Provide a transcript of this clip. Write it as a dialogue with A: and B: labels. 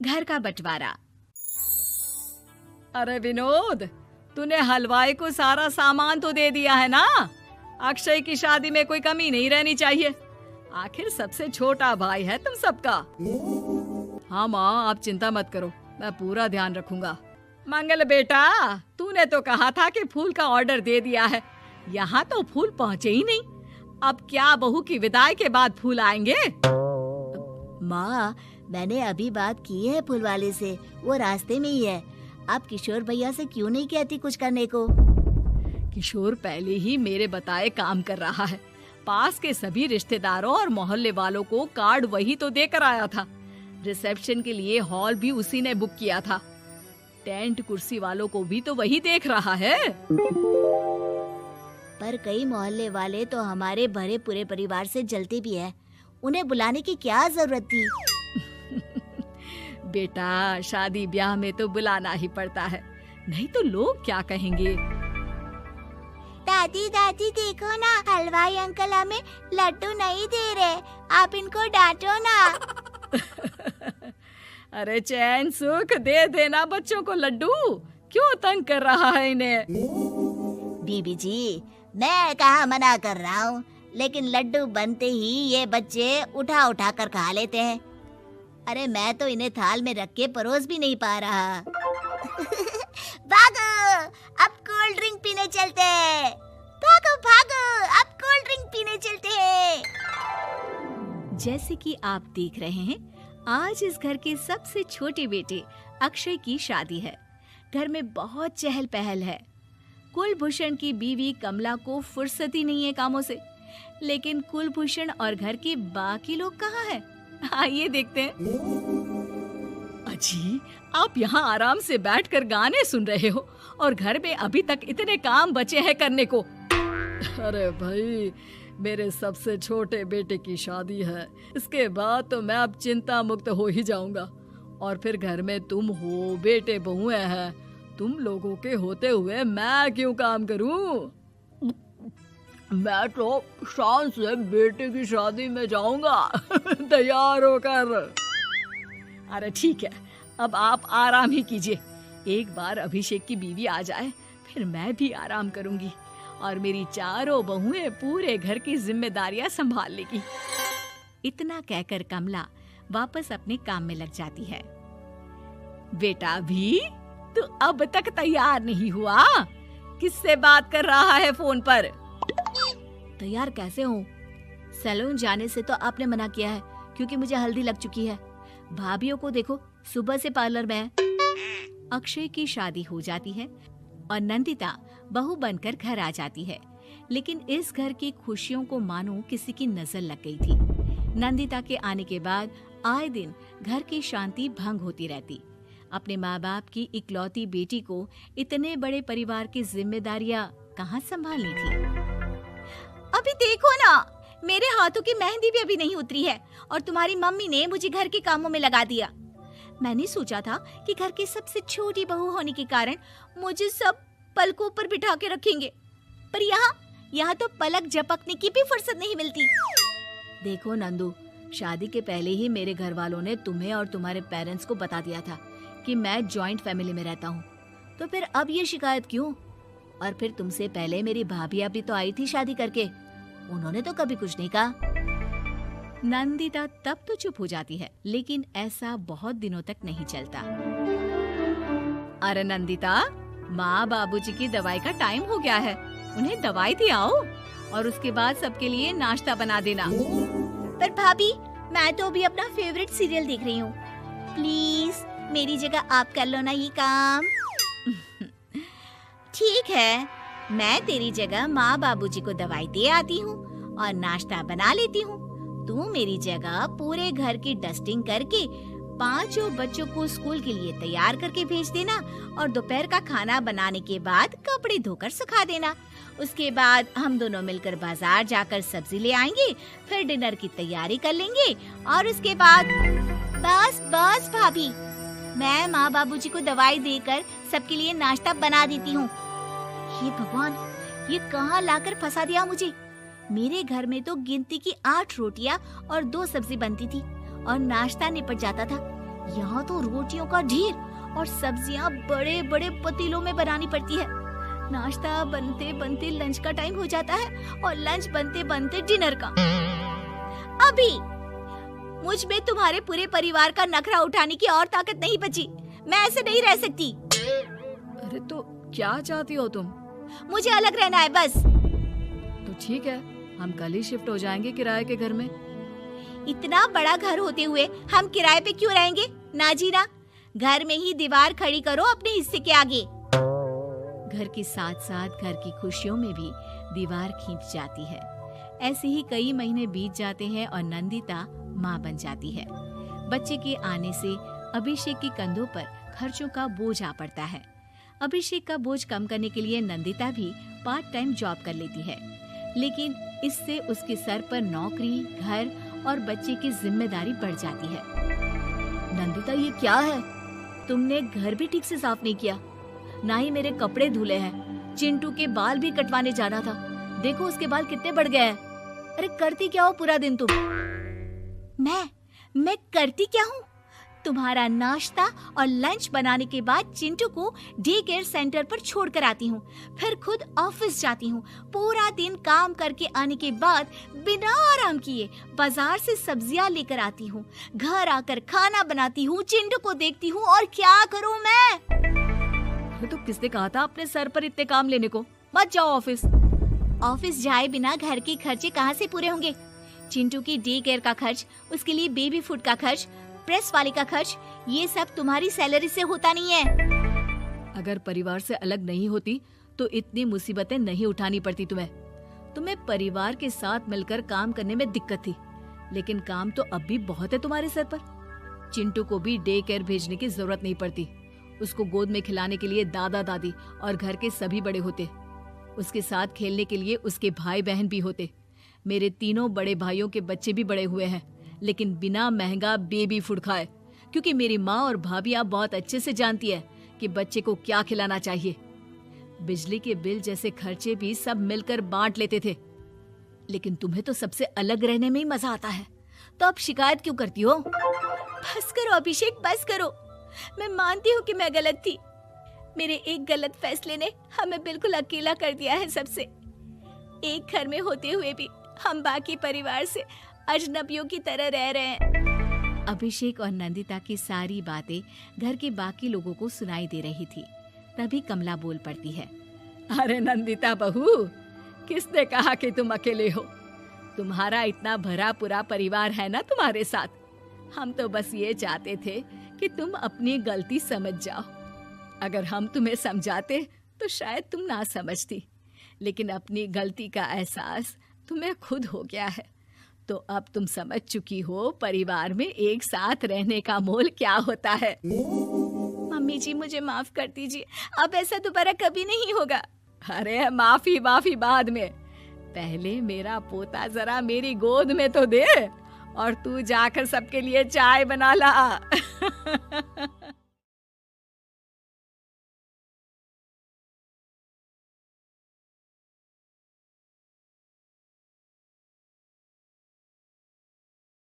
A: घर का बंटवारा। अरे विनोद, तूने हलवाई को सारा सामान तो दे दिया है ना? अक्षय की शादी में कोई कमी नहीं रहनी चाहिए। आखिर सबसे छोटा भाई है तुम सबका। हाँ माँ, आप चिंता मत करो, मैं पूरा ध्यान रखूंगा। मंगल बेटा, तूने तो कहा था कि फूल का ऑर्डर दे दिया है, यहाँ तो फूल पहुँचे ही नहीं। अब क्या बहू की विदाई के बाद फूल आएंगे?
B: माँ, मैंने अभी बात की है फूल वाले से, वो रास्ते में ही है। आप किशोर भैया से क्यों नहीं कहती कुछ करने को?
A: किशोर पहले ही मेरे बताए काम कर रहा है। पास के सभी रिश्तेदारों और मोहल्ले वालों को कार्ड वही तो देकर आया था। रिसेप्शन के लिए हॉल भी उसी ने बुक किया था। टेंट कुर्सी वालों को भी तो वही देख रहा है।
B: पर कई मोहल्ले वाले तो हमारे भरे पूरे परिवार से जलते भी हैं। उन्हें बुलाने की क्या जरूरत थी?
A: बेटा, शादी ब्याह में तो बुलाना ही पड़ता है, नहीं तो लोग क्या कहेंगे।
B: दादी दादी देखो ना, हलवाई अंकल हमें लड्डू नहीं दे रहे, आप इनको डांटो ना।
A: अरे चैन सुख दे देना बच्चों को लड्डू, क्यों तंग कर रहा है इन्हें?
B: बीबी जी, मैं कहाँ मना कर रहा हूँ, लेकिन लड्डू बनते ही ये बच्चे उठा उठा कर खा लेते हैं। अरे मैं तो इन्हें थाल में रख के परोस भी नहीं पा रहा। भागो, अब कोल्ड ड्रिंक पीने चलते हैं। भागो भागो, अब कोल्ड ड्रिंक पीने चलते हैं।
A: जैसे कि आप देख रहे हैं, आज इस घर के सबसे छोटे बेटे अक्षय की शादी है। घर में बहुत चहल पहल है। कुलभूषण की बीवी कमला को फुर्सत ही नहीं है कामों से, लेकिन कुलभूषण और घर के बाकी लोग कहाँ हैं? आइए देखते हैं। अजी, आप यहाँ आराम से बैठकर गाने सुन रहे हो और घर में अभी तक इतने काम बचे हैं करने को। अरे भाई, मेरे सबसे छोटे बेटे की शादी है, इसके बाद तो मैं अब चिंता मुक्त हो ही जाऊंगा। और फिर घर में तुम हो, बेटे बहुएं हैं, तुम लोगों के होते हुए मैं क्यों काम करूं? मैं तो शान से बेटे की शादी में जाऊंगा तैयार होकर। अरे ठीक है, अब आप आराम ही कीजिए। एक बार अभिषेक की बीवी आ जाए, फिर मैं भी आराम करूंगी और मेरी चारों बहुएं पूरे घर की जिम्मेदारियां संभाल लेगी। इतना कहकर कमला वापस अपने काम में लग जाती है। बेटा भी, तू अब तक तैयार नहीं हुआ? किससे बात कर रहा है फोन पर?
B: तैयार कैसे हूँ? सैलून जाने से तो आपने मना किया है, क्योंकि मुझे हल्दी लग चुकी है। भाभीयों को देखो, सुबह से पार्लर में है।
A: अक्षय की शादी हो जाती है और नंदिता बहू बनकर घर आ जाती है, लेकिन इस घर की खुशियों को मानो किसी की नजर लग गई थी। नंदिता के आने के बाद आए दिन घर की शांति भंग होती रहती। अपने माँ बाप की इकलौती बेटी को इतने बड़े परिवार की जिम्मेदारियां कहाँ संभालनी थी?
B: अभी देखो ना, मेरे हाथों की मेहंदी भी अभी नहीं उतरी है और तुम्हारी मम्मी ने मुझे घर के कामों में लगा दिया। मैंने सोचा था कि घर की सबसे छोटी बहू होने के कारण मुझे सब पलकों पर बिठा के रखेंगे, पर यहाँ तो पलक झपकने की भी फुर्सत नहीं मिलती।
A: देखो नंदू, शादी के पहले ही मेरे घर वालों ने तुम्हें और तुम्हारे पेरेंट्स को बता दिया था कि मैं जॉइंट फैमिली में रहता हूँ, तो फिर अब ये शिकायत क्यों? और फिर तुमसे पहले मेरी भाभी भी तो आई थी शादी करके, उन्होंने तो कभी कुछ नहीं कहा। नंदिता तब तो चुप हो जाती है, लेकिन ऐसा बहुत दिनों तक नहीं चलता। अरे नंदिता, माँ बाबूजी की दवाई का टाइम हो गया है, उन्हें दवाई दी आओ और उसके बाद सबके लिए नाश्ता बना देना।
B: पर भाभी, मैं तो अभी अपना फेवरेट सीरियल देख रही हूँ, प्लीज मेरी जगह आप कर लो ना ये काम। ठीक है, मैं तेरी जगह माँ बाबूजी को दवाई दे आती हूँ और नाश्ता बना लेती हूँ। तू मेरी जगह पूरे घर की डस्टिंग करके 5 बच्चों को स्कूल के लिए तैयार करके भेज देना और दोपहर का खाना बनाने के बाद कपड़े धोकर सुखा देना। उसके बाद हम दोनों मिलकर बाजार जाकर सब्जी ले आएंगे, फिर डिनर की तैयारी कर लेंगे और उसके बाद बस भाभी, मैं माँ बाबूजी को दवाई देकर सबके लिए नाश्ता बना देती हूँ। हे भगवान, ये कहाँ लाकर फंसा दिया मुझे। मेरे घर में तो गिनती की 8 रोटियां और 2 सब्जी बनती थी और नाश्ता निपट जाता था, यहाँ तो रोटियों का ढेर और सब्जियाँ बड़े बड़े पतीलों में बनानी पड़ती है। नाश्ता बनते बनते लंच का टाइम हो जाता है और लंच बनते बनते डिनर का। अभी मुझ में तुम्हारे पूरे परिवार का नखरा उठाने की और ताकत नहीं बची। मैं ऐसे नहीं रह सकती।
A: अरे तो क्या चाहती हो तुम?
B: मुझे अलग रहना है बस।
A: तो ठीक है, हम कल ही शिफ्ट हो जाएंगे किराए के घर में।
B: इतना बड़ा घर होते हुए हम किराए पे क्यों रहेंगे? ना जी ना, घर में ही दीवार खड़ी करो अपने हिस्से के आगे। घर के साथ साथ घर की खुशियों में भी दीवार खींच जाती है। ऐसे ही कई महीने बीत जाते हैं और नंदिता माँ बन जाती है। बच्चे के आने से अभिषेक के कंधों पर खर्चों का बोझ आ पड़ता है। अभिषेक का बोझ कम करने के लिए नंदिता भी पार्ट टाइम जॉब कर लेती है, लेकिन इससे उसके सर पर नौकरी, घर और बच्चे की जिम्मेदारी बढ़ जाती है।
A: नंदिता, ये क्या है? तुमने घर भी ठीक से साफ नहीं किया, ना ही मेरे कपड़े धुले हैं। चिंटू के बाल भी कटवाने जाना था, देखो उसके बाल कितने बढ़ गए हैं। अरे करती क्या हो पूरा दिन तुम?
B: मैं करती क्या हूँ? तुम्हारा नाश्ता और लंच बनाने के बाद चिंटू को डे केयर सेंटर पर छोड़ कर आती हूँ, फिर खुद ऑफिस जाती हूँ। पूरा दिन काम करके आने के बाद बिना आराम किए बाजार से सब्जियाँ लेकर आती हूँ, घर आकर खाना बनाती हूँ, चिंटू को देखती हूँ और क्या करूँ मैं?
A: तो किसने कहा था अपने सर पर इतने काम लेने को? मत जाओ ऑफिस।
B: ऑफिस जाए बिना घर के खर्चे कहाँ से पूरे होंगे? चिंटू की डे केयर का खर्च, उसके लिए बेबी फूड का खर्च, प्रेस वाले का खर्च, ये सब तुम्हारी सैलरी से होता नहीं है।
A: अगर परिवार से अलग नहीं होती तो इतनी मुसीबतें नहीं उठानी पड़ती तुम्हें परिवार के साथ मिलकर काम करने में दिक्कत थी, लेकिन काम तो अब भी बहुत है तुम्हारे सर पर। चिंटू को भी डे केयर भेजने की जरूरत नहीं पड़ती। उसको गोद में खिलाने के लिए दादा दादी और घर के सभी बड़े होते। उसके साथ खेलने के लिए उसके भाई बहन भी होते। मेरे तीनों बड़े भाइयों के बच्चे भी बड़े हुए हैं, लेकिन बिना महंगा बेबी फूड खाए, क्योंकि मेरी माँ और भाभियाँ बहुत अच्छे से जानती है कि बच्चे को क्या खिलाना चाहिए। बिजली के बिल जैसे खर्चे भी सब मिलकर बांट लेते थे, लेकिन तुम्हें तो सबसे अलग रहने में ही मजा आता है, तो अब शिकायत क्यों करती हो?
B: बस करो अभिषेक, बस करो। मैं मानती हूँ कि मैं गलत थी। मेरे एक गलत फैसले ने हमें बिल्कुल अकेला कर दिया है सबसे। एक घर में होते हुए भी हम बाकी परिवार से अजनबियों की तरह रह रहे हैं। अभिषेक और नंदिता की सारी बातें घर के बाकी लोगों को सुनाई दे रही थी। तभी कमला बोल पड़ती है।
A: अरे नंदिता बहू, किसने कहा कि तुम अकेले हो? तुम्हारा इतना भरा पूरा परिवार है ना तुम्हारे साथ। हम तो बस ये चाहते थे कि तुम अपनी गलती समझ जाओ। अगर हम तुम्हें समझाते तो शायद तुम ना समझती, लेकिन अपनी गलती का एहसास तुम्हें खुद हो गया है, तो अब तुम समझ चुकी हो परिवार में एक साथ रहने का मोल क्या होता है।
B: मम्मी जी, मुझे माफ कर दीजिए, अब ऐसा दोबारा कभी नहीं होगा।
A: अरे माफी बाद में, पहले मेरा पोता जरा मेरी गोद में तो दे, और तू जाकर सबके लिए चाय बना ला।